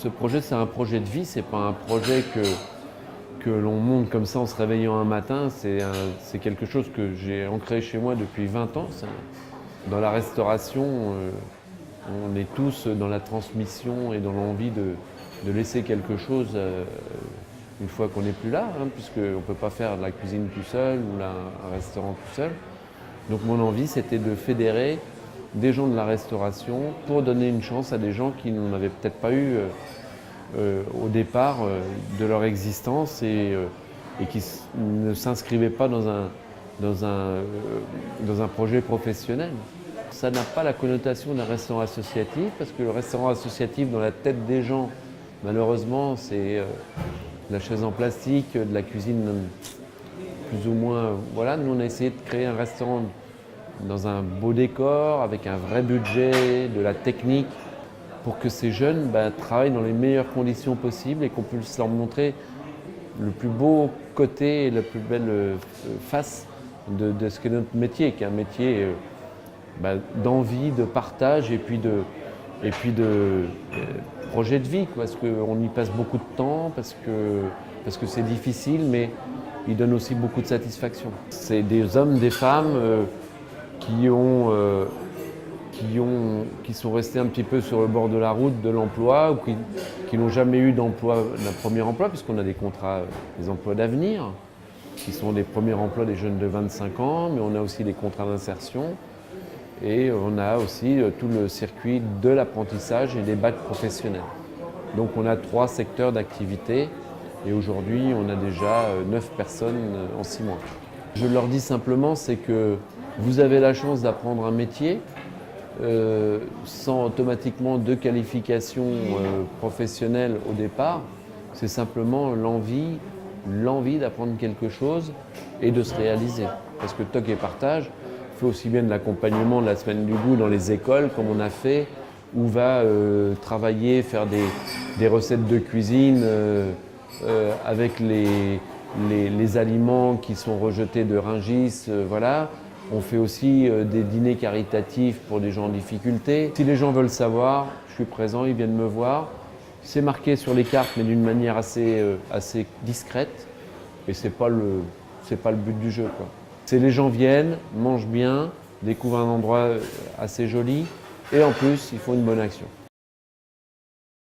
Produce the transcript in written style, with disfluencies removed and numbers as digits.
Ce projet, c'est un projet de vie, c'est pas un projet que l'on monte comme ça en se réveillant un matin. C'est quelque chose que j'ai ancré chez moi depuis 20 ans. Dans la restauration, on est tous dans la transmission et dans l'envie de laisser quelque chose une fois qu'on n'est plus là, puisqu'on ne peut pas faire de la cuisine tout seul ou un restaurant tout seul. Donc mon envie, c'était de fédérer des gens de la restauration pour donner une chance à des gens qui n'en avaient peut-être pas eu au départ de leur existence et qui ne s'inscrivaient pas dans un projet professionnel. Ça n'a pas la connotation d'un restaurant associatif parce que le restaurant associatif dans la tête des gens, malheureusement, c'est de la chaise en plastique, de la cuisine plus ou moins. Voilà, nous on a essayé de créer un restaurant dans un beau décor, avec un vrai budget, de la technique, pour que ces jeunes travaillent dans les meilleures conditions possibles et qu'on puisse leur montrer le plus beau côté et la plus belle face de ce qu'est notre métier, qui est un métier d'envie, de partage et puis de projet de vie, parce qu'on y passe beaucoup de temps, parce que c'est difficile, mais il donne aussi beaucoup de satisfaction. C'est des hommes, des femmes qui sont restés un petit peu sur le bord de la route de l'emploi ou qui n'ont jamais eu d'un premier emploi, puisqu'on a des contrats, des emplois d'avenir, qui sont des premiers emplois des jeunes de 25 ans, mais on a aussi des contrats d'insertion et on a aussi tout le circuit de l'apprentissage et des bacs professionnels. Donc on a 3 secteurs d'activité et aujourd'hui on a déjà 9 personnes en 6 mois. Je leur dis simplement, c'est que vous avez la chance d'apprendre un métier sans automatiquement de qualification professionnelle au départ. C'est simplement l'envie d'apprendre quelque chose et de se réaliser. Parce que Toc et Partage fait aussi bien de l'accompagnement de la semaine du goût dans les écoles, comme on a fait, où va travailler, faire des recettes de cuisine avec les aliments qui sont rejetés de Rungis, voilà. On fait aussi des dîners caritatifs pour des gens en difficulté. Si les gens veulent savoir, je suis présent, ils viennent me voir. C'est marqué sur les cartes, mais d'une manière assez discrète. Et c'est pas le but du jeu, quoi. C'est les gens viennent, mangent bien, découvrent un endroit assez joli, et en plus, ils font une bonne action.